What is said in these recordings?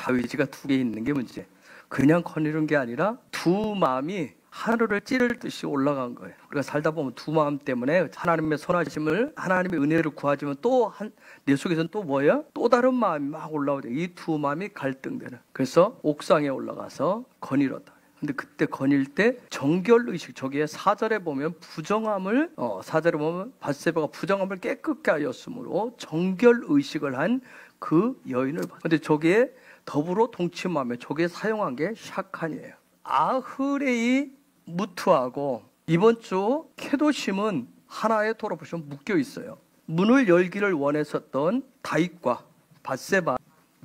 자위지가 두 개 있는 게 문제. 그냥 거니는 게 아니라 두 마음이 하늘을 찌를 듯이 올라간 거예요. 우리가 살다 보면 두 마음 때문에 하나님의 선하심을, 하나님의 은혜를 구하지만 또 내 속에서는 또 뭐예요? 또 다른 마음이 막 올라오죠. 이 두 마음이 갈등되는. 그래서 옥상에 올라가서 거닐었다. 근데 그때 거닐 때 정결의식, 저기에 4절에 보면 부정함을, 4절에 보면 밧세바가 부정함을 깨끗게 하였으므로 정결의식을 한 그 여인을 봤어요. 근데 저기에 더불어 동침하며 저기에 사용한 게 샤칸이에요. 아흐레이 무트하고 이번 주 케도심은 하나의 도로 보시면 묶여 있어요. 문을 열기를 원했었던 다윗과 밧세바,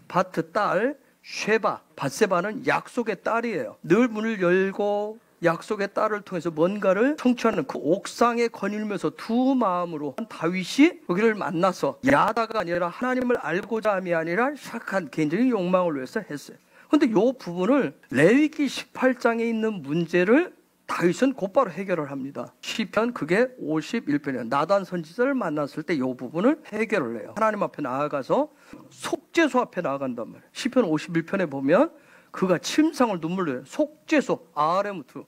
바트 딸 쉐바, 밧세바는 약속의 딸이에요. 늘 문을 열고 약속의 딸을 통해서 뭔가를 성취하는 그 옥상에 거닐면서 두 마음으로 다윗이 거기를 만나서 야다가 아니라 하나님을 알고자 함이 아니라 샥한 개인적인 욕망을 위해서 했어요. 그런데 이 부분을 레위기 18장에 있는 문제를 다윗은 곧바로 해결을 합니다. 시편 그게 51편이에요. 나단 선지자를 만났을 때 이 부분을 해결을 해요. 하나님 앞에 나아가서 속죄소 앞에 나아간단 말이에요. 시편 51편에 보면 그가 침상을 눈물로 해요. 속죄소, 아레무트.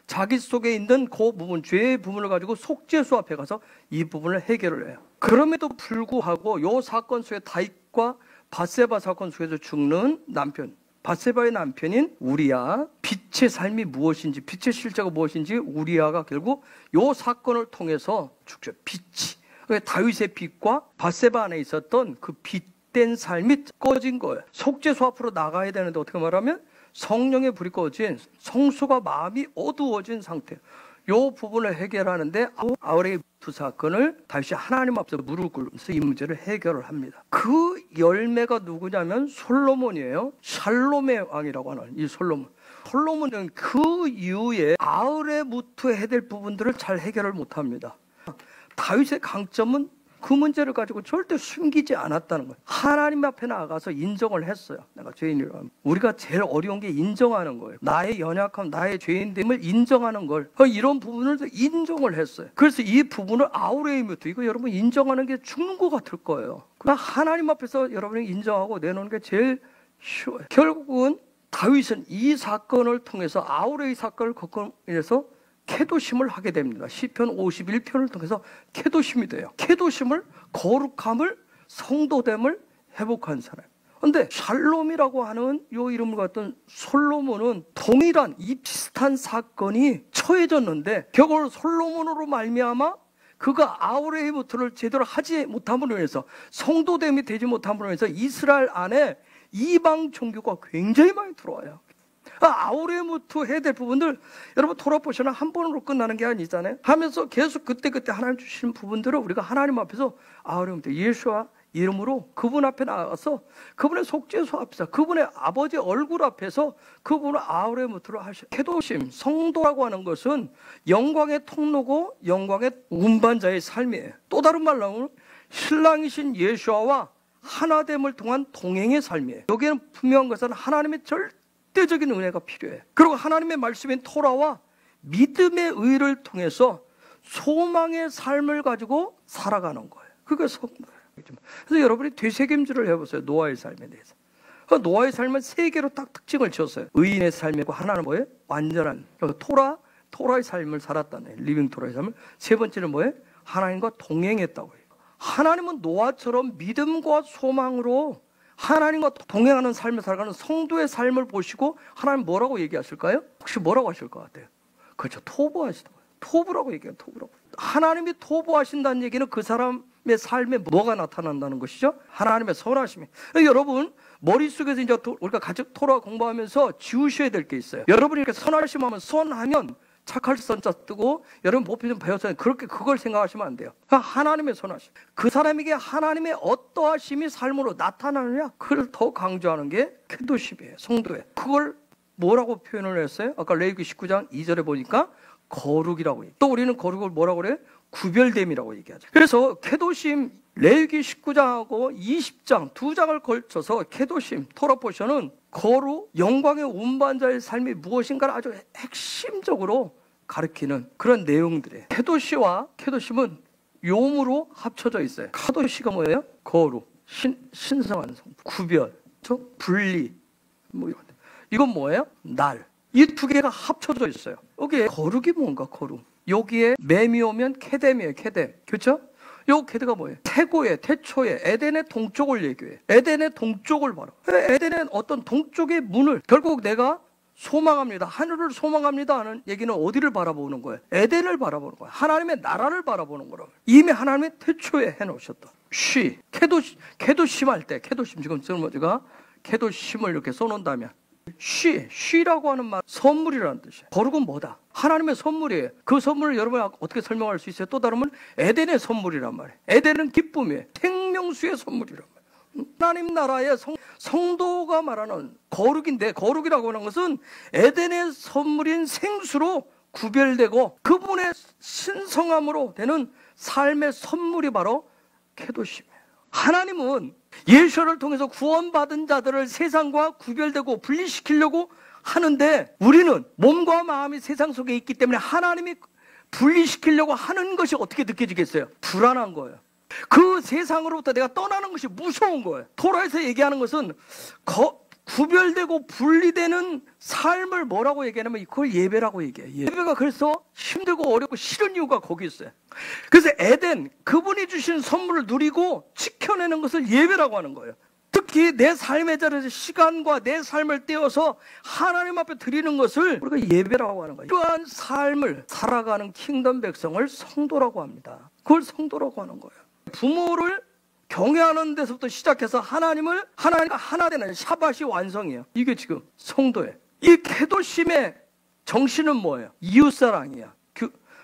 자기 속에 있는 그 부분, 죄의 부분을 가지고 속죄소 앞에 가서 이 부분을 해결을 해요. 그럼에도 불구하고 이 사건 속에 다윗과 밧세바 사건 속에서 죽는 남편, 밧세바의 남편인 우리야, 빛의 삶이 무엇인지, 빛의 실제가 무엇인지 우리야가 결국 이 사건을 통해서 죽죠. 빛이. 다윗의 빛과 밧세바 안에 있었던 그 빛된 삶이 꺼진 거예요. 속죄소 앞으로 나가야 되는데 어떻게 말하면 성령의 불이 꺼진, 성소가 마음이 어두워진 상태. 이 부분을 해결하는데 아우레이 두 사건을 다윗이 하나님 앞에서 무릎 꿇으면서 이 문제를 해결을 합니다. 그 열매가 누구냐면 솔로몬이에요. 샬롬의 왕이라고 하는 이 솔로몬. 솔로몬은 그 이후에 아우레무트에 해야 될 부분들을 잘 해결을 못합니다. 다윗의 강점은 그 문제를 가지고 절대 숨기지 않았다는 거예요. 하나님 앞에 나가서 인정을 했어요. 내가 죄인이라고. 우리가 제일 어려운 게 인정하는 거예요. 나의 연약함, 나의 죄인됨을 인정하는 걸. 이런 부분을 인정을 했어요. 그래서 이 부분을 아우레이무트, 이거 여러분 인정하는 게 죽는 것 같을 거예요. 그러나 하나님 앞에서 여러분이 인정하고 내놓는 게 제일 쉬워요. 결국은 다윗은 이 사건을 통해서 아우레이 사건을 인해서 케도심을 하게 됩니다. 시편 51편을 통해서 케도심이 돼요. 케도심을, 거룩함을, 성도됨을 회복한 사람. 그런데 샬롬이라고 하는 이 이름을 갖던 솔로몬은 동일한 이 비슷한 사건이 처해졌는데 결국 솔로몬으로 말미암아 그가 아우레이무트를 제대로 하지 못함으로 인해서, 성도됨이 되지 못함으로 인해서 이스라엘 안에 이방 종교가 굉장히 많이 들어와요. 아우레무트 해야 될 부분들 여러분 돌아보시면 한 번으로 끝나는 게 아니잖아요. 하면서 계속 그때그때 하나님 주시는 부분들을 우리가 하나님 앞에서 아우레무트, 예수와 이름으로 그분 앞에 나가서 그분의 속죄소 앞에서 그분의 아버지 얼굴 앞에서 그분을 아우레무트로 하셔. 케도심, 성도라고 하는 것은 영광의 통로고 영광의 운반자의 삶이에요. 또 다른 말로 하면 신랑이신 예수와 하나됨을 통한 동행의 삶이에요. 여기에는 분명한 것은 하나님의 절대적인 은혜가 필요해요. 그리고 하나님의 말씀인 토라와 믿음의 의를 통해서 소망의 삶을 가지고 살아가는 거예요. 그게 성도예요. 그래서 여러분이 되새김질을 해보세요. 노아의 삶에 대해서. 노아의 삶은 세 개로 딱 특징을 지었어요. 의인의 삶이고, 하나는 뭐예요? 완전한 토라의 삶을 살았다네. 리빙 토라의 삶을. 세 번째는 뭐예요? 하나님과 동행했다고 해요. 하나님은 노아처럼 믿음과 소망으로 하나님과 동행하는 삶을 살아가는 성도의 삶을 보시고 하나님 뭐라고 얘기하실까요? 혹시 뭐라고 하실 것 같아요? 그렇죠. 토부하시다고요. 토부라고 얘기해요. 토부라고. 하나님이 토부하신다는 얘기는 그 사람의 삶에 뭐가 나타난다는 것이죠? 하나님의 선하심이. 여러분 머릿속에서 이제 우리가 가족 토라 공부하면서 지우셔야 될 게 있어요. 여러분이 이렇게 선하심하면, 선하면 착할 선자 뜨고, 여러분 보피 좀 배웠어요. 그렇게 그걸 생각하시면 안 돼요. 하나님의 선하심. 그 사람에게 하나님의 어떠하심이 삶으로 나타나느냐, 그걸 더 강조하는 게 케도심이에요. 성도예요. 그걸 뭐라고 표현을 했어요? 아까 레위기 19장 2절에 보니까 거룩이라고 해요. 또 우리는 거룩을 뭐라고 그래요? 구별됨이라고 얘기하죠. 그래서 케도심, 레위기 19장하고 20장 두 장을 걸쳐서 케도심, 토라 포션은 거룩, 영광의 운반자의 삶이 무엇인가를 아주 핵심적으로 가르치는 그런 내용들이에요. 케도시와 케도심은 용으로 합쳐져 있어요. 카도시가 뭐예요? 거룩, 신성한 성, 구별, 분리, 뭐 이건 뭐예요? 날. 이 두 개가 합쳐져 있어요. 여기에 거룩이 뭔가, 거룩. 여기에 맴이 오면 케뎀이에요, 케뎀. 그렇죠? 요 케드가 뭐예요? 태고의, 태초의 에덴의 동쪽을 얘기해요. 에덴의 동쪽을 봐라. 에덴의 어떤 동쪽의 문을, 결국 내가 소망합니다, 하늘을 소망합니다 하는 얘기는 어디를 바라보는 거예요? 에덴을 바라보는 거예요. 하나님의 나라를 바라보는 거라고요. 이미 하나님의 태초에 해놓으셨다. 쉬, 캐도심 할 때, 캐도심, 지금 제가 캐도심을 이렇게 써놓는다면, 쉬라고 하는 말, 선물이라는 뜻이에요. 거룩은 뭐다? 하나님의 선물이에요. 그 선물을 여러분이 어떻게 설명할 수 있어요? 또 다르면 에덴의 선물이란 말이에요. 에덴은 기쁨이에요. 생명수의 선물이란 말이에요. 하나님 나라의 성도가 말하는 거룩인데, 거룩이라고 하는 것은 에덴의 선물인 생수로 구별되고 그분의 신성함으로 되는 삶의 선물이 바로 케도심이에요. 하나님은 예수를 통해서 구원받은 자들을 세상과 구별되고 분리시키려고 하는데, 우리는 몸과 마음이 세상 속에 있기 때문에 하나님이 분리시키려고 하는 것이 어떻게 느껴지겠어요? 불안한 거예요. 그 세상으로부터 내가 떠나는 것이 무서운 거예요. 토라에서 얘기하는 것은 구별되고 분리되는 삶을 뭐라고 얘기하냐면 그걸 예배라고 얘기해요. 예배가 그래서 힘들고 어렵고 싫은 이유가 거기 있어요. 그래서 에덴, 그분이 주신 선물을 누리고 지켜내는 것을 예배라고 하는 거예요. 특히 내 삶의 자리에서 시간과 내 삶을 떼어서 하나님 앞에 드리는 것을 우리가 예배라고 하는 거예요. 이러한 삶을 살아가는 킹덤 백성을 성도라고 합니다. 그걸 성도라고 하는 거예요. 부모를 경외하는 데서부터 시작해서 하나님과 하나 되는 샤밧이 완성이에요. 이게 지금 성도예요. 이 케도심의 정신은 뭐예요? 이웃사랑이야.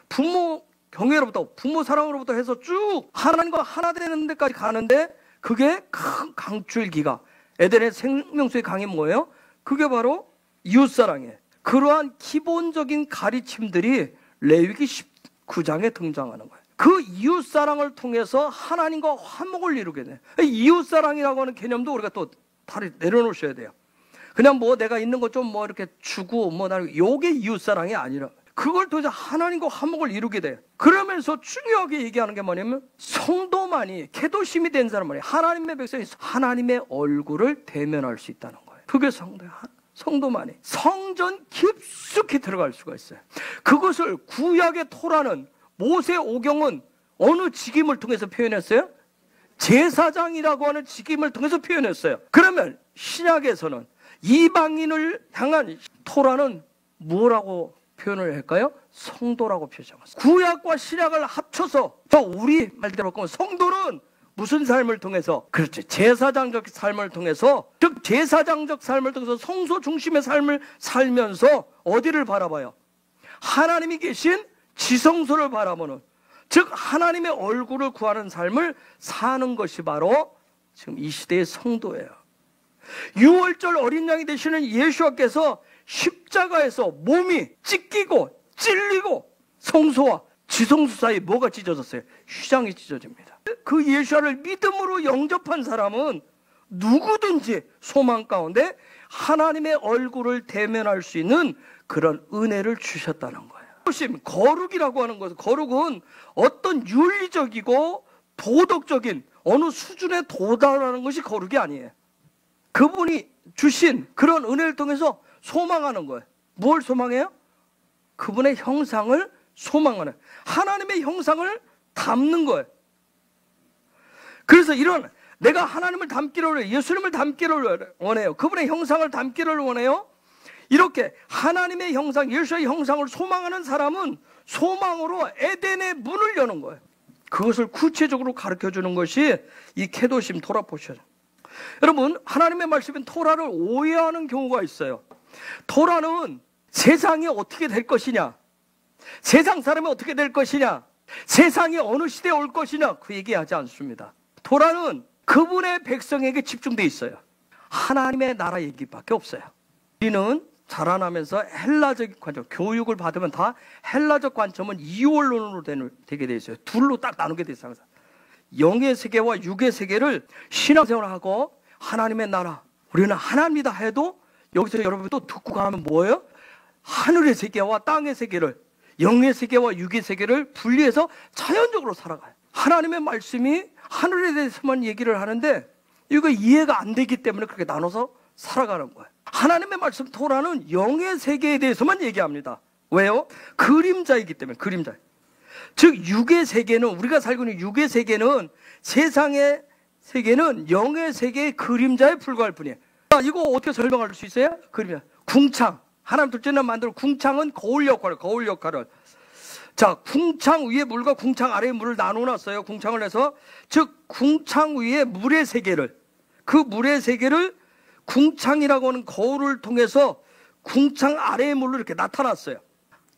부모 경외로부터, 부모 사랑으로부터 해서 쭉 하나님과 하나 되는 데까지 가는데, 그게 큰 강줄기가, 에덴의 생명수의 강이 뭐예요? 그게 바로 이웃사랑이에요. 그러한 기본적인 가르침들이 레위기 19장에 등장하는 거예요. 그 이웃사랑을 통해서 하나님과 화목을 이루게 돼요. 이웃사랑이라고 하는 개념도 우리가 또 다리 내려놓으셔야 돼요. 그냥 뭐 내가 있는 것 좀 뭐 이렇게 주고 요게 이웃사랑이 아니라, 그걸 통해서 하나님과 화목을 이루게 돼요. 그러면서 중요하게 얘기하는 게 뭐냐면, 성도만이 케도심이 된 사람만이, 하나님의 백성이 하나님의 얼굴을 대면할 수 있다는 거예요. 그게 성도예요. 성도만이 성전 깊숙이 들어갈 수가 있어요. 그것을 구약의 토라는, 모세 오경은 어느 직임을 통해서 표현했어요? 제사장이라고 하는 직임을 통해서 표현했어요. 그러면 신약에서는 이방인을 향한 토라는 뭐라고 표현을 할까요? 성도라고 표현합니다. 구약과 신약을 합쳐서 우리 말대로 보면 성도는 무슨 삶을 통해서? 그렇죠, 제사장적 삶을 통해서, 즉 제사장적 삶을 통해서 성소 중심의 삶을 살면서 어디를 바라봐요? 하나님이 계신 지성소를 바라보는, 즉 하나님의 얼굴을 구하는 삶을 사는 것이 바로 지금 이 시대의 성도예요. 6월절 어린 양이 되시는 예수께서 십자가에서 몸이 찢기고 찔리고 성소와 지성소 사이에 뭐가 찢어졌어요? 휘장이 찢어집니다. 그 예수를 믿음으로 영접한 사람은 누구든지 소망 가운데 하나님의 얼굴을 대면할 수 있는 그런 은혜를 주셨다는 거예요. 거룩이라고 하는 것은, 거룩은 어떤 윤리적이고 도덕적인 어느 수준에 도달하는 것이 거룩이 아니에요. 그분이 주신 그런 은혜를 통해서 소망하는 거예요. 뭘 소망해요? 그분의 형상을 소망하는, 하나님의 형상을 담는 거예요. 그래서 이런, 내가 하나님을 담기를 원해요. 예수님을 담기를 원해요. 그분의 형상을 담기를 원해요. 이렇게 하나님의 형상, 예수의 형상을 소망하는 사람은 소망으로 에덴의 문을 여는 거예요. 그것을 구체적으로 가르쳐주는 것이 이 케도심 토라 포션. 여러분, 하나님의 말씀인 토라를 오해하는 경우가 있어요. 토라는 세상이 어떻게 될 것이냐, 세상 사람이 어떻게 될 것이냐, 세상이 어느 시대에 올 것이냐, 그 얘기하지 않습니다. 토라는 그분의 백성에게 집중되어 있어요. 하나님의 나라 얘기밖에 없어요. 우리는 자라나면서 헬라적 관점, 교육을 받으면 다 헬라적 관점은 이원론으로 되게 돼 있어요. 둘로 딱 나누게 돼 있어요. 영의 세계와 육의 세계를 신앙생활하고 하나님의 나라, 우리는 하나님이다 해도 여기서 여러분 또 듣고 가면 뭐예요? 하늘의 세계와 땅의 세계를, 영의 세계와 육의 세계를 분리해서 자연적으로 살아가요. 하나님의 말씀이 하늘에 대해서만 얘기를 하는데 이거 이해가 안 되기 때문에 그렇게 나눠서 살아가는 거예요. 하나님의 말씀 토라는 영의 세계에 대해서만 얘기합니다. 왜요? 그림자이기 때문에. 그림자. 즉 육의 세계는, 우리가 살고 있는 육의 세계는, 세상의 세계는 영의 세계의 그림자에 불과할 뿐이에요. 이거 어떻게 설명할 수 있어요? 그림자. 궁창. 하나님 둘째는 만들어. 궁창은 거울 역할을. 자, 궁창 위에 물과 궁창 아래에 물을 나눠놨어요. 궁창을 해서. 즉 궁창 위에 물의 세계를, 그 물의 세계를 궁창이라고 하는 거울을 통해서 궁창 아래의 물로 이렇게 나타났어요.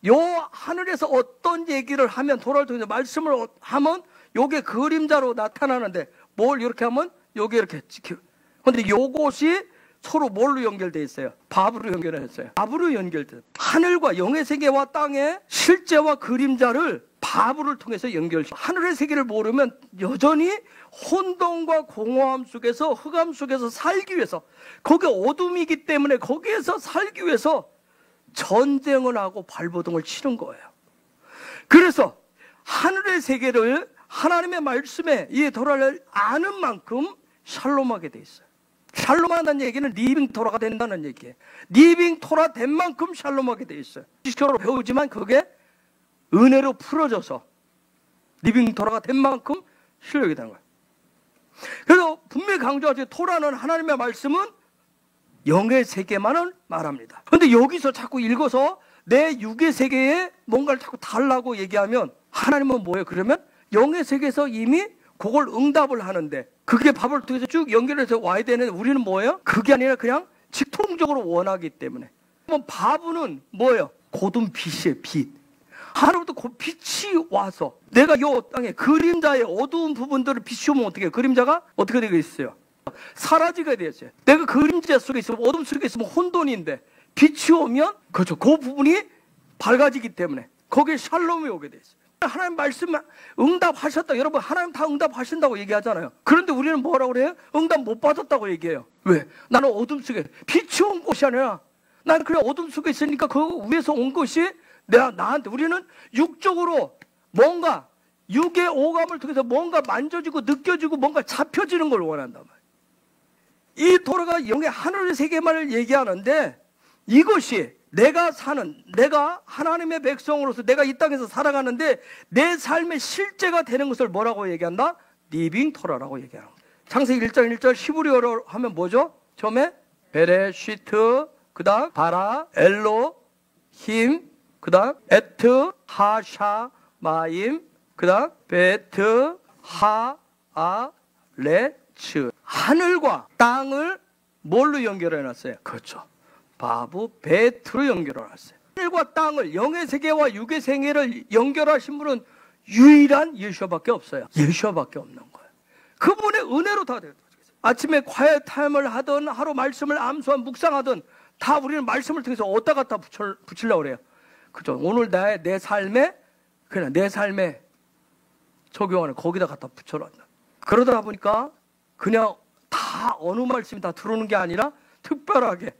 요 하늘에서 어떤 얘기를 하면, 토라를 통해서 말씀을 하면 요게 그림자로 나타나는데, 뭘 이렇게 하면 요게 이렇게 지켜. 근데 요것이 서로 뭘로 연결되어 있어요? 밥으로 연결했어요. 밥으로 연결돼요. 하늘과 영의 세계와 땅의 실제와 그림자를 밥을 통해서 연결시켜요. 하늘의 세계를 모르면 여전히 혼돈과 공허함 속에서, 흑암 속에서 살기 위해서, 거기 어둠이기 때문에 거기에서 살기 위해서 전쟁을 하고 발버둥을 치는 거예요. 그래서 하늘의 세계를 하나님의 말씀에 이 토라를 아는 만큼 샬롬하게 돼 있어요. 샬롬한다는 얘기는 리빙 토라가 된다는 얘기예요. 리빙 토라 된 만큼 샬롬하게 돼 있어요. 지식적으로 배우지만 그게 은혜로 풀어져서 리빙 토라가 된 만큼 실력이 되는 거예요. 그래서 분명히 강조하죠. 토라는, 하나님의 말씀은 영의 세계만을 말합니다. 그런데 여기서 자꾸 읽어서 내 육의 세계에 뭔가를 자꾸 달라고 얘기하면, 하나님은 뭐예요? 그러면 영의 세계에서 이미 그걸 응답을 하는데, 그게 밥을 통해서 쭉 연결해서 와야 되는데, 우리는 뭐예요? 그게 아니라 그냥 직통적으로 원하기 때문에. 그럼 밥은 뭐예요? 고든 빛이에요. 빛. 하나님부터 그 빛이 와서 내가 요 땅에 그림자의 어두운 부분들을 비추면 어떻게 해요? 그림자가 어떻게 되고 있어요? 사라지게 되었어요. 내가 그림자 속에 있으면, 어둠 속에 있으면 혼돈인데, 빛이 오면, 그렇죠, 그 부분이 밝아지기 때문에 거기에 샬롬이 오게 돼 있어요. 하나님 말씀 응답하셨다. 여러분, 하나님 다 응답하신다고 얘기하잖아요. 그런데 우리는 뭐라고 그래요? 응답 못 받았다고 얘기해요. 왜? 나는 어둠 속에, 빛이 온 곳이 아니라, 나는 그냥 어둠 속에 있으니까 그 위에서 온 것이 나한테, 우리는 육적으로 뭔가, 육의 오감을 통해서 뭔가 만져지고 느껴지고 뭔가 잡혀지는 걸 원한단 말이에요. 이 토라가 영의 하늘의 세계만을 얘기하는데, 이것이 내가 하나님의 백성으로서 내가 이 땅에서 살아가는데 내 삶의 실제가 되는 것을 뭐라고 얘기한다? 리빙 토라라고 얘기하는 거예요. 창세기 1장 1절 히브리어로 하면 뭐죠? 처음에 베레시트, 그 다음 바라, 엘로, 힘, 그 다음 에트, 하샤, 마임, 그 다음 베트, 하, 아, 레츠. 하늘과 땅을 뭘로 연결해놨어요? 그렇죠, 바브 베트로 연결해놨어요. 하늘과 땅을, 영의 세계와 육의 세계를 연결하신 분은 유일한 예수와밖에 없어요. 예수와밖에 없는 거예요. 그분의 은혜로 다 돼요. 아침에 quiet 타임을 하든 하루 말씀을 암수한 묵상하든 다 우리는 말씀을 통해서 어디다 갖다 붙이려고 그래요. 그죠? 오늘 내 삶에, 그냥 내 삶에 적용하는, 거기다 갖다 붙여놨다. 그러다 보니까 그냥 다 어느 말씀이 다 들어오는 게 아니라 특별하게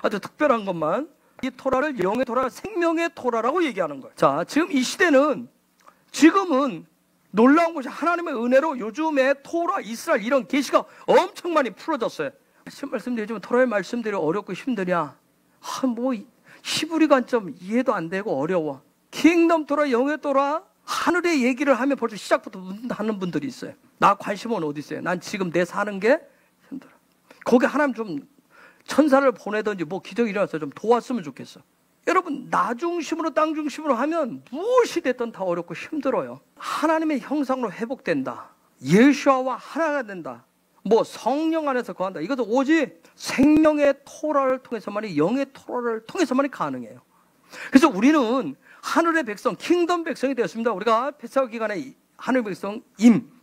아주 특별한 것만, 이 토라를 영의 토라, 생명의 토라라고 얘기하는 거예요. 자, 지금 이 시대는, 지금은 놀라운 것이 하나님의 은혜로 요즘에 토라, 이스라엘 이런 계시가 엄청 많이 풀어졌어요. 말씀드리지만 토라의 말씀들이 어렵고 힘드냐? 뭐 히브리 관점 이해도 안 되고 어려워. 킹덤 토라, 영의 토라, 하늘의 얘기를 하면 벌써 시작부터 하는 분들이 있어요. 나 관심은 어디 있어요? 난 지금 내 사는 게 힘들어. 거기 하나님 좀 천사를 보내든지 뭐 기적이 일어나서 좀 도왔으면 좋겠어. 여러분, 나 중심으로 땅 중심으로 하면 무엇이 됐든 다 어렵고 힘들어요. 하나님의 형상으로 회복된다, 예수와 하나가 된다, 뭐 성령 안에서 거한다, 이것도 오직 생명의 토라를 통해서만이, 영의 토라를 통해서만이 가능해요. 그래서 우리는 하늘의 백성, 킹덤 백성이 되었습니다. 우리가 패사후 기간에 하늘 백성,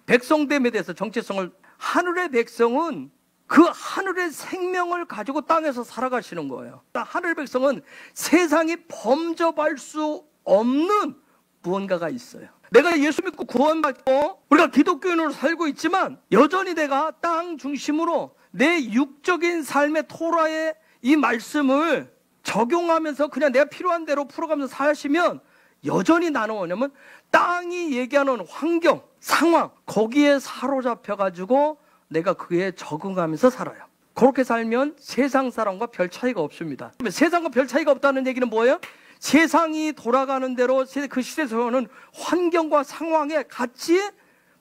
백성됨에 대해서 정체성을, 하늘의 백성은 그 하늘의 생명을 가지고 땅에서 살아가시는 거예요. 하늘 백성은 세상이 범접할 수 없는 무언가가 있어요. 내가 예수 믿고 구원받고 우리가 기독교인으로 살고 있지만 여전히 내가 땅 중심으로 내 육적인 삶의 토라의 이 말씀을 적용하면서 그냥 내가 필요한 대로 풀어가면서 사시면 여전히 나는 뭐냐면 땅이 얘기하는 환경, 상황, 거기에 사로잡혀가지고 내가 그에 적응하면서 살아요. 그렇게 살면 세상 사람과 별 차이가 없습니다. 세상과 별 차이가 없다는 얘기는 뭐예요? 세상이 돌아가는 대로 그 시대에서는 환경과 상황에 같이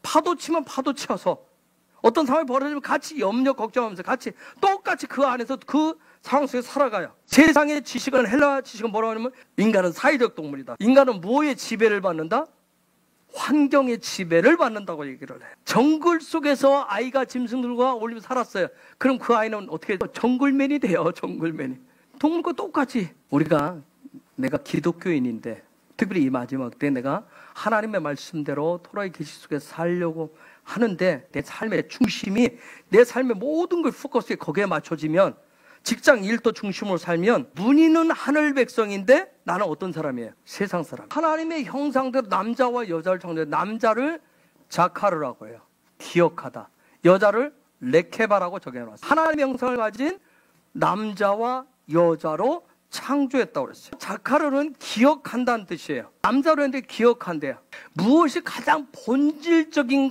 파도 치면 파도 치어서 어떤 상황이 벌어지면 같이 염려 걱정하면서 같이 똑같이 그 안에서 그 상황 속에 살아가요. 세상의 지식은, 헬라 지식은 뭐라고 하냐면 인간은 사회적 동물이다. 인간은 뭐의 지배를 받는다? 환경의 지배를 받는다고 얘기를 해요. 정글 속에서 아이가 짐승들과 어울리며 살았어요. 그럼 그 아이는 어떻게 돼요? 정글맨이 돼요. 정글맨이. 동물과 똑같이 내가 기독교인인데 특별히 이 마지막 때 내가 하나님의 말씀대로 토라의 계시 속에 살려고 하는데 내 삶의 중심이 내 삶의 모든 걸 포커스에 거기에 맞춰지면 직장 일도 중심으로 살면 문의는 하늘 백성인데 나는 어떤 사람이에요? 세상 사람. 하나님의 형상대로 남자와 여자를 창조해. 남자를 자카르라고 해요. 기억하다. 여자를 레케바라고 적어놨어요. 하나님의 형상을 가진 남자와 여자로 창조했다고 그랬어요. 자카르는 기억한다는 뜻이에요. 남자로 했는데 기억한대요. 무엇이 가장 본질적인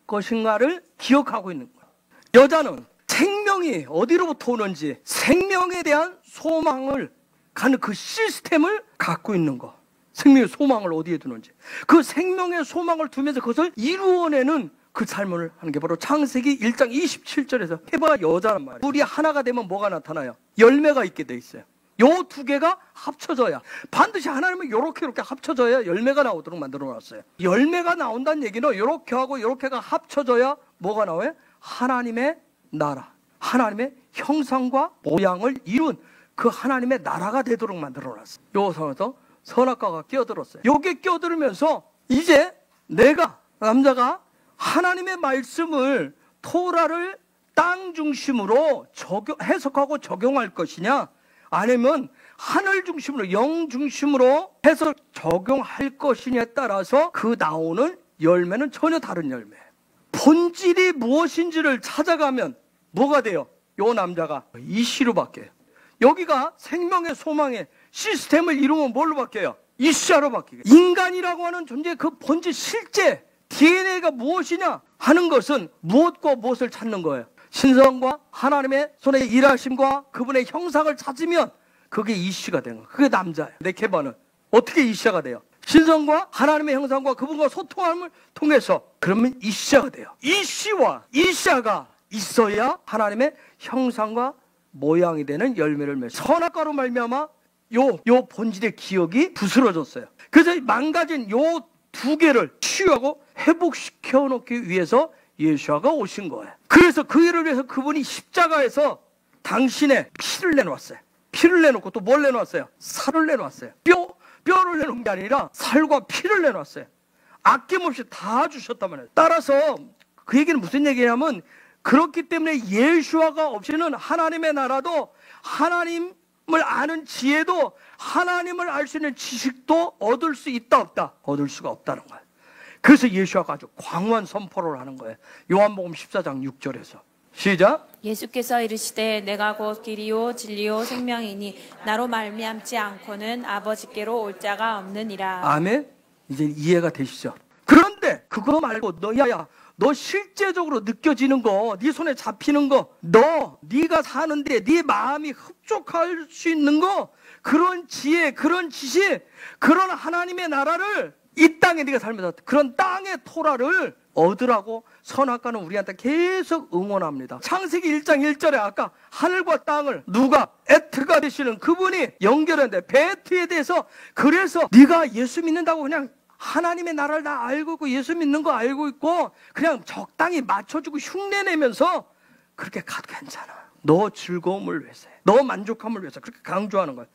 것인가를 기억하고 있는 거예요. 여자는 생명이 어디로부터 오는지 생명에 대한 소망을 가는 그 시스템을 갖고 있는 거. 생명의 소망을 어디에 두는지 그 생명의 소망을 두면서 그것을 이루어내는 그 삶을 하는 게 바로 창세기 1장 27절에서 해봐 여자란 말이에요. 둘이 하나가 되면 뭐가 나타나요? 열매가 있게 돼 있어요. 요 두 개가 합쳐져야 반드시 하나님은 요렇게 합쳐져야 열매가 나오도록 만들어 놨어요. 열매가 나온다는 얘기는 요렇게 하고 요렇게가 합쳐져야 뭐가 나와요? 하나님의 나라, 하나님의 형상과 모양을 이룬 그 하나님의 나라가 되도록 만들어 놨어요. 요 상황에서 선악과가 끼어들었어요. 요게 끼어들면서 이제 남자가 하나님의 말씀을 토라를 땅 중심으로 해석하고 적용할 것이냐 아니면 하늘 중심으로 영 중심으로 해서 적용할 것이냐에 따라서 그 나오는 열매는 전혀 다른 열매예요. 본질이 무엇인지를 찾아가면 뭐가 돼요? 요 남자가 이시로 바뀌어요. 여기가 생명의 소망의 시스템을 이루면 뭘로 바뀌어요? 이시아로 바뀌어요. 인간이라고 하는 존재의 그 본질 실제 DNA가 무엇이냐 하는 것은 무엇과 무엇을 찾는 거예요. 신성과 하나님의 손의 일하심과 그분의 형상을 찾으면 그게 이시가 되는 거예요. 그게 남자예요. 네케바는 어떻게 이시아가 돼요? 신성과 하나님의 형상과 그분과 소통함을 통해서 그러면 이시아가 돼요. 이시와 이시아가 있어야 하나님의 형상과 모양이 되는 열매를 맺어요. 선악과로 말미암아 요 본질의 기억이 부스러졌어요. 그래서 망가진 요 두 개를 치유하고 회복시켜 놓기 위해서 예수아가 오신 거예요. 그래서 그 일을 위해서 그분이 십자가에서 당신의 피를 내놓았어요. 피를 내놓고 또 뭘 내놓았어요? 살을 내놓았어요. 뼈를 내놓은 게 아니라 살과 피를 내놓았어요. 아낌없이 다 주셨단 말이에요. 따라서 그 얘기는 무슨 얘기냐면 그렇기 때문에 예수아가 없이는 하나님의 나라도 하나님을 아는 지혜도 하나님을 알 수 있는 지식도 얻을 수 있다 없다? 얻을 수가 없다는 거예요. 그래서 예수아가 아주 광활한 선포를 하는 거예요. 요한복음 14장 6절에서 시작. 예수께서 이르시되 내가 곧 길이요 진리요 생명이니 나로 말미암지 않고는 아버지께로 올 자가 없느니라. 아멘. 이제 이해가 되시죠? 그런데 그거 말고 너 실제적으로 느껴지는 거, 네 손에 잡히는 거, 네가 사는데 네 마음이 흡족할 수 있는 거, 그런 지혜, 그런 지식, 그런 하나님의 나라를 이 땅에 네가 살면서 그런 땅의 토라를 얻으라고 선악과는 우리한테 계속 응원합니다. 창세기 1장 1절에 아까 하늘과 땅을 누가 에트가 되시는 그분이 연결했는데 베트에 대해서 그래서 네가 예수 믿는다고 그냥 하나님의 나라를 다 알고 있고 예수 믿는 거 알고 있고 그냥 적당히 맞춰주고 흉내내면서 그렇게 가도 괜찮아. 너 즐거움을 위해서, 너 만족함을 위해서 그렇게 강조하는 거야.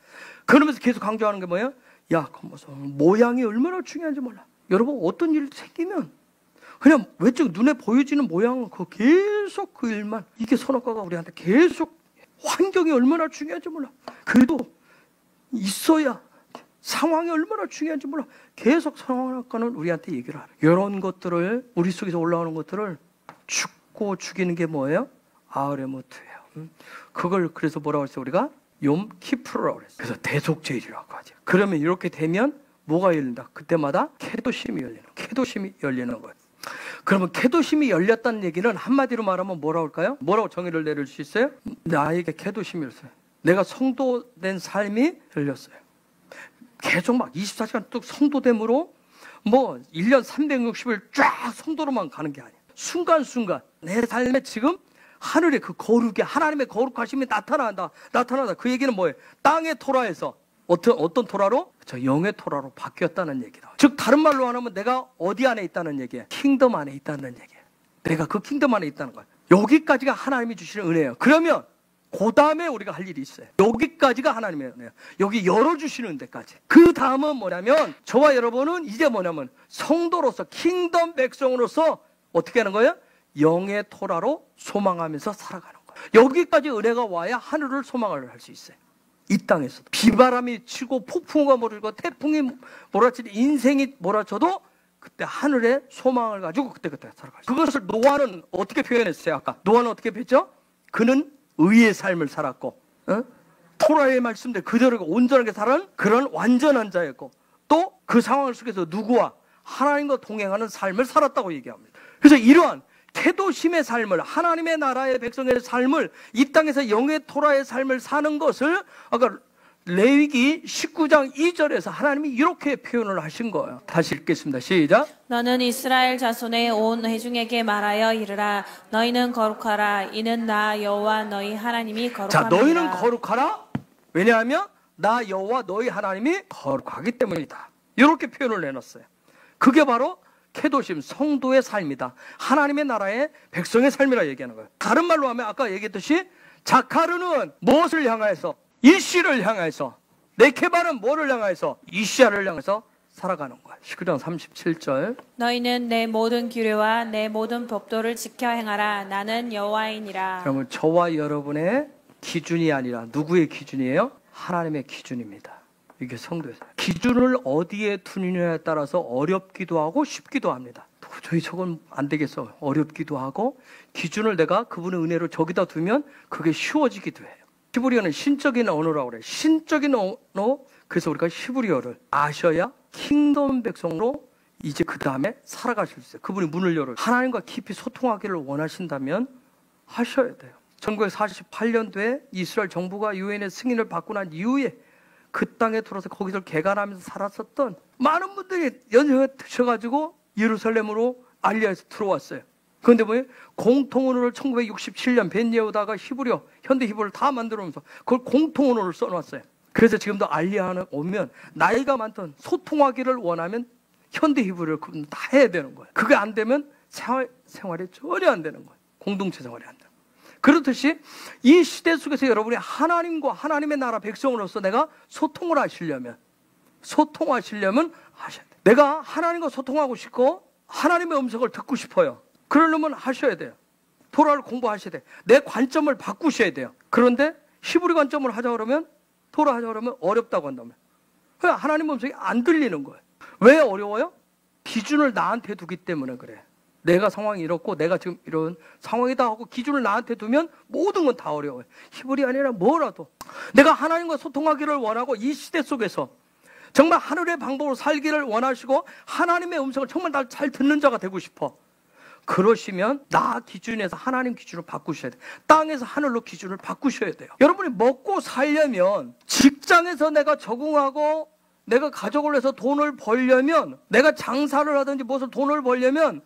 그러면서 계속 강조하는 게 뭐예요? 야, 모양이 얼마나 중요한지 몰라. 여러분 어떤 일이 생기면 그냥 외적 눈에 보여지는 모양은 계속 그 일만, 이게 선악과가 우리한테 계속 환경이 얼마나 중요한지 몰라. 그래도 있어야 상황이 얼마나 중요한지 몰라. 계속 선악과는 우리한테 얘기를 하는. 이런 것들을 우리 속에서 올라오는 것들을 죽고 죽이는 게 뭐예요? 아흐레모트예요. 그걸 그래서 뭐라고 했어요? 우리가 욤 키프르라고 그랬어요. 그래서 대속죄일이라고 하죠. 그러면 이렇게 되면 뭐가 열린다? 그때마다 캐도심이 열리는 거예요. 그러면 계도심이 열렸다는 얘기는 한마디로 말하면 뭐라고 할까요? 뭐라고 정의를 내릴 수 있어요? 나에게 계도심이 열렸어요. 내가 성도된 삶이 열렸어요. 계속 막 24시간 뚝 성도됨으로 뭐 1년 360일 쫙 성도로만 가는 게 아니에요. 순간순간 내 삶에 지금 하늘의 그 거룩이, 하나님의 거룩하심이 나타난다. 그 얘기는 뭐예요? 땅의 토라에서 어떤 토라로? 저 영의 토라로 바뀌었다는 얘기다. 즉 다른 말로 하면 내가 어디 안에 있다는 얘기예요? 킹덤 안에 있다는 얘기예요. 내가 그 킹덤 안에 있다는 거예요. 여기까지가 하나님이 주시는 은혜예요. 그러면 그 다음에 우리가 할 일이 있어요. 여기까지가 하나님의 은혜예요. 여기 열어주시는 데까지. 그 다음은 뭐냐면 저와 여러분은 이제 뭐냐면 성도로서, 킹덤 백성으로서 어떻게 하는 거예요? 영의 토라로 소망하면서 살아가는 거예요. 여기까지 은혜가 와야 하늘을 소망을 할 수 있어요. 이 땅에서도 비바람이 치고 폭풍우가 몰아치고 태풍이 몰아치고 인생이 몰아쳐도 그때 하늘의 소망을 가지고 그때 살아가죠. 그것을 노아는 어떻게 표현했어요? 아까 노아는 어떻게 표현했죠? 그는 의의 삶을 살았고, 토라의 말씀대로 그대로 온전하게 살아는 그런 완전한 자였고, 또 그 상황 속에서 누구와 하나님과 동행하는 삶을 살았다고 얘기합니다. 그래서 이러한 태도심의 삶을, 하나님의 나라의 백성의 삶을, 이 땅에서 영의 토라의 삶을 사는 것을 아까 레위기 19장 2절에서 하나님이 이렇게 표현을 하신 거예요. 다시 읽겠습니다. 시작. 너는 이스라엘 자손의 온 회중에게 말하여 이르라. 너희는 거룩하라. 이는 나 여호와 너희 하나님이 거룩함이라. 자, 너희는 거룩하라. 왜냐하면 나 여호와 너희 하나님이 거룩하기 때문이다. 이렇게 표현을 내놨어요. 그게 바로 계도심, 성도의 삶이다. 하나님의 나라의 백성의 삶이라 얘기하는 거예요. 다른 말로 하면 아까 얘기했듯이 자카르는 무엇을 향하여서? 이씨를 향해서, 네케바는 뭐를 향해서? 이시야를 향해서 살아가는 거야. 19장 37절. 너희는 내 모든 규례와 내 모든 법도를 지켜 행하라. 나는 여호와이니라. 그러면 저와 여러분의 기준이 아니라 누구의 기준이에요? 하나님의 기준입니다. 이게 성도에서 기준을 어디에 두느냐에 따라서 어렵기도 하고 쉽기도 합니다. 도저히 저건 안 되겠어. 어렵기도 하고, 기준을 내가 그분의 은혜로 저기다 두면 그게 쉬워지기도 해요. 히브리어는 신적인 언어라고 그래요. 신적인 언어. 그래서 우리가 히브리어를 아셔야 킹덤 백성으로 이제 그 다음에 살아가실 수 있어요. 그분이 문을 열어요. 하나님과 깊이 소통하기를 원하신다면 하셔야 돼요. 1948년도에 이스라엘 정부가 유엔의 승인을 받고 난 이후에 그 땅에 들어서 거기서 개간하면서 살았었던 많은 분들이 연세가 드셔가지고 예루살렘으로 알리아에서 들어왔어요. 그런데 뭐예요? 공통언어를 1967년 벤 예후다가 히브리어, 현대 히브리어를 다 만들어오면서 그걸 공통언어를 써놨어요. 그래서 지금도 알리아는 오면 나이가 많던 소통하기를 원하면 현대 히브리어를 다 해야 되는 거예요. 그게 안 되면 생활이 전혀 안 되는 거예요. 공동체 생활이 안 돼요. 그렇듯이 이 시대 속에서 여러분이 하나님과 하나님의 나라 백성으로서 내가 소통을 하시려면 하셔야 돼요. 내가 하나님과 소통하고 싶고 하나님의 음성을 듣고 싶어요. 그러려면 하셔야 돼요. 토라를 공부하셔야 돼요. 내 관점을 바꾸셔야 돼요. 그런데 히브리 관점을 하자 그러면, 토라 하자 그러면 어렵다고 한다면, 하나님 음성이 안 들리는 거예요. 왜 어려워요? 기준을 나한테 두기 때문에 그래. 내가 상황이 이렇고 내가 지금 이런 상황이다 하고 기준을 나한테 두면 모든 건 다 어려워요. 히브리 아니라 뭐라도 내가 하나님과 소통하기를 원하고 이 시대 속에서 정말 하늘의 방법으로 살기를 원하시고 하나님의 음성을 정말 날 잘 듣는 자가 되고 싶어. 그러시면 나 기준에서 하나님 기준을 바꾸셔야 돼요. 땅에서 하늘로 기준을 바꾸셔야 돼요. 여러분이 먹고 살려면, 직장에서 내가 적응하고 내가 가족을 해서 돈을 벌려면, 내가 장사를 하든지 무엇을 돈을 벌려면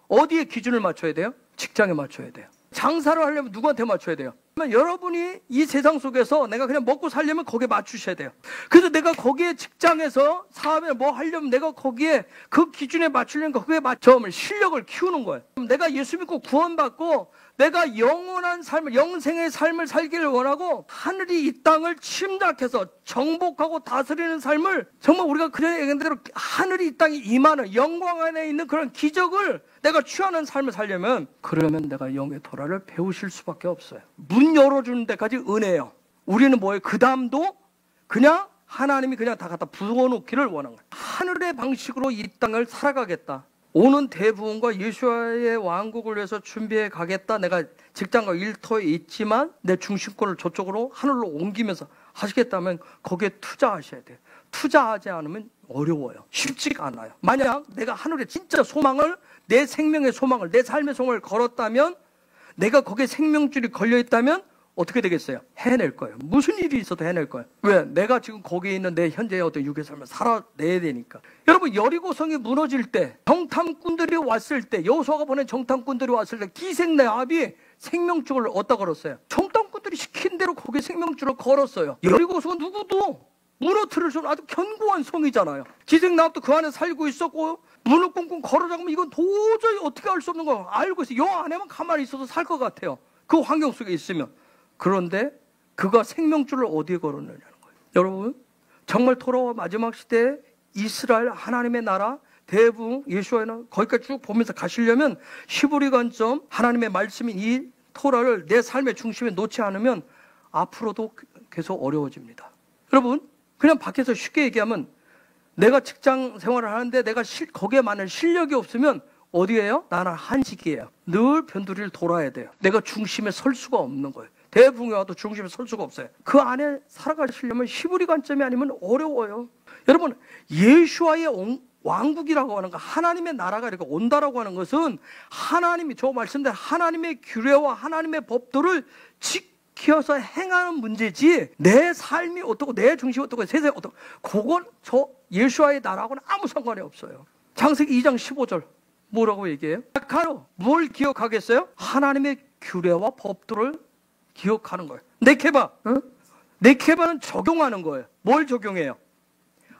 어디에 기준을 맞춰야 돼요? 직장에 맞춰야 돼요. 장사를 하려면 누구한테 맞춰야 돼요? 여러분이 이 세상 속에서 내가 그냥 먹고 살려면 거기에 맞추셔야 돼요. 그래서 내가 거기에 직장에서 사업에 뭐 하려면 내가 거기에 그 기준에 맞추려면 거기에 맞춰 실력을 키우는 거예요. 내가 예수 믿고 구원받고 내가 영원한 삶을, 영생의 삶을 살기를 원하고 하늘이 이 땅을 침략해서 정복하고 다스리는 삶을, 정말 우리가 그전에 얘기한 대로 하늘이 이 땅에 임하는 영광 안에 있는 그런 기적을 내가 취하는 삶을 살려면, 그러면 내가 영의 토라를 배우실 수밖에 없어요. 문 열어주는 데까지 은혜예요. 우리는 뭐예요? 그 다음도 그냥 하나님이 그냥 다 갖다 부어놓기를 원한 거예요. 하늘의 방식으로 이 땅을 살아가겠다. 오는 대부흥과 예수와의 왕국을 위해서 준비해 가겠다. 내가 직장과 일터에 있지만 내 중심권을 저쪽으로 하늘로 옮기면서 하시겠다면 거기에 투자하셔야 돼요. 투자하지 않으면 어려워요. 쉽지가 않아요. 만약 내가 하늘에 진짜 소망을, 내 생명의 소망을, 내 삶의 소망을 걸었다면, 내가 거기에 생명줄이 걸려있다면 어떻게 되겠어요? 해낼 거예요. 무슨 일이 있어도 해낼 거예요. 왜? 내가 지금 거기에 있는 내 현재의 어떤 육의 삶을 살아내야 되니까. 여러분, 여리고성이 무너질 때, 정탐꾼들이 왔을 때, 여호수아가 보낸 정탐꾼들이 왔을 때 기생레합이 생명줄을 어디다 걸었어요? 정탐꾼들이 시킨 대로 거기에 생명줄을 걸었어요. 여리고성은 누구도 무너뜨릴 수 없는 아주 견고한 성이잖아요. 기생레합도 그 안에 살고 있었고, 문을 꽁꽁 걸어 잠그면 이건 도저히 어떻게 할 수 없는 거 알고 있어요. 요 안에만 가만히 있어도 살 것 같아요. 그 환경 속에 있으면. 그런데 그가 생명줄을 어디에 걸었느냐는 거예요. 여러분, 정말 돌아와 마지막 시대에 이스라엘 하나님의 나라 대부흥 예수와는 거기까지 쭉 보면서 가시려면 히브리 관점 하나님의 말씀인 이 토라를 내 삶의 중심에 놓지 않으면 앞으로도 계속 어려워집니다. 여러분, 그냥 밖에서 쉽게 얘기하면 내가 직장 생활을 하는데 내가 거기에 많은 실력이 없으면 어디예요? 나는 한직이에요. 늘 변두리를 돌아야 돼요. 내가 중심에 설 수가 없는 거예요. 대부흥에 와도 중심에 설 수가 없어요. 그 안에 살아가시려면 히브리 관점이 아니면 어려워요. 여러분, 예수와의 왕국이라고 하는 거, 하나님의 나라가 이렇게 온다라고 하는 것은 하나님이, 저 말씀대로 하나님의 규례와 하나님의 법도를 지켜서 행하는 문제지, 내 삶이 어떻고 내 중심이 어떻고 세상이 어떻고, 그건 저 예수와의 나라하고는 아무 상관이 없어요. 창세기 2장 15절 뭐라고 얘기해요? 가로 뭘 기억하겠어요? 하나님의 규례와 법도를 기억하는 거예요. 네케바, 네케바는 적용하는 거예요. 뭘 적용해요?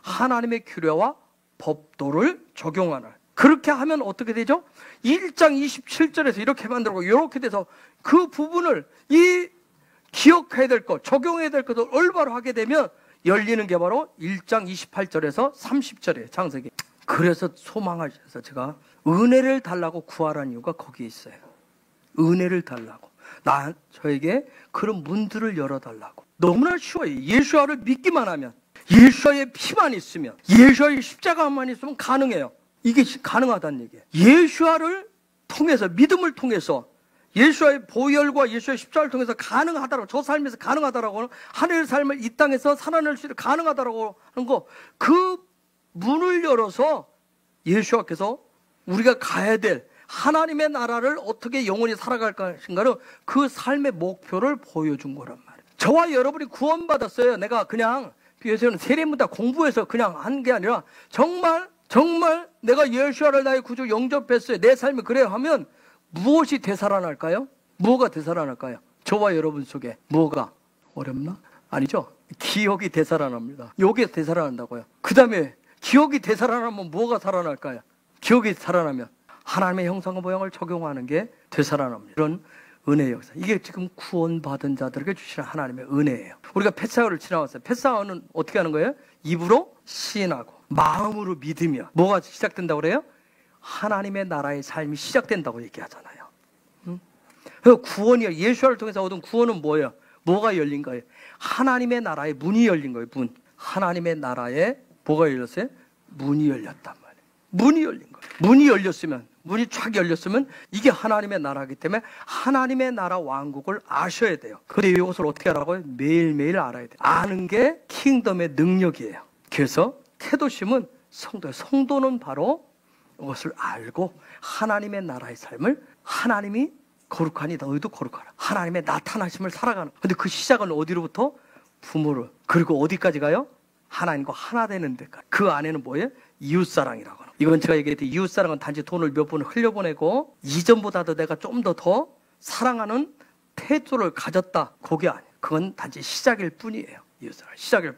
하나님의 규례와 법도를 적용하는. 그렇게 하면 어떻게 되죠? 1장 27절에서 이렇게 만들고 이렇게 돼서 그 부분을 이 기억해야 될 것, 적용해야 될 것을 올바로 하게 되면 열리는 게 바로 1장 28절에서 30절이에요. 창세기. 그래서 소망하셔서 제가 은혜를 달라고 구하라는 이유가 거기에 있어요. 은혜를 달라고. 저에게 그런 문들을 열어달라고. 너무나 쉬워요. 예수와를 믿기만 하면, 예수와의 피만 있으면, 예수와의 십자가만 있으면 가능해요. 이게 가능하다는 얘기예요. 예수와를 통해서, 믿음을 통해서, 예수와의 보혈과 예수의 십자가를 통해서 가능하다라고, 저 삶에서 가능하다라고, 하늘의 삶을 이 땅에서 살아낼 수 있는 가능하다라고 하는 거, 그 문을 열어서 예수와께서 우리가 가야 될 하나님의 나라를 어떻게 영원히 살아갈 것인가를, 그 삶의 목표를 보여준 거란 말이에요. 저와 여러분이 구원받았어요. 내가 그냥 예수는 세례문다 공부해서 그냥 한 게 아니라 정말 내가 예수와를 나의 구주 영접했어요. 내 삶이 그래야 하면 무엇이 되살아날까요? 뭐가 되살아날까요? 저와 여러분 속에 뭐가 어렵나? 아니죠. 기억이 되살아납니다. 요게 되살아난다고요. 그 다음에 기억이 되살아나면 뭐가 살아날까요? 기억이 살아나면 하나님의 형상과 모양을 적용하는 게 되살아납니다. 이런 은혜의 역사. 이게 지금 구원받은 자들에게 주시는 하나님의 은혜예요. 우리가 패사어를 지나왔어요. 패사어는 어떻게 하는 거예요? 입으로 시인하고 마음으로 믿으며 뭐가 시작된다고 그래요? 하나님의 나라의 삶이 시작된다고 얘기하잖아요. 그래서 구원이요. 예수를 통해서 얻은 구원은 뭐예요? 뭐가 열린 거예요? 하나님의 나라의 문이 열린 거예요. 문. 하나님의 나라에 뭐가 열렸어요? 문이 열렸단 말이에요. 문이 열린 거예요. 문이 열렸으면, 문이 쫙 열렸으면 이게 하나님의 나라이기 때문에 하나님의 나라 왕국을 아셔야 돼요. 근데 이것을 어떻게 하라고요? 매일매일 알아야 돼요. 아는 게 킹덤의 능력이에요. 그래서 캐도심은 성도예요. 성도는 바로 이것을 알고 하나님의 나라의 삶을, 하나님이 거룩하니 너희도 거룩하라, 하나님의 나타나심을 살아가는. 근데 그 시작은 어디로부터? 부모를. 그리고 어디까지 가요? 하나님과 하나 되는 데까지. 그 안에는 뭐예요? 이웃사랑이라고 하는. 이건 제가 얘기했듯이 이웃사랑은 단지 돈을 몇 번 흘려보내고 이전보다도 내가 좀 더 사랑하는 태도를 가졌다, 그게 아니에요. 그건 단지 시작일 뿐이에요. 이웃사랑 시작일 뿐이에요.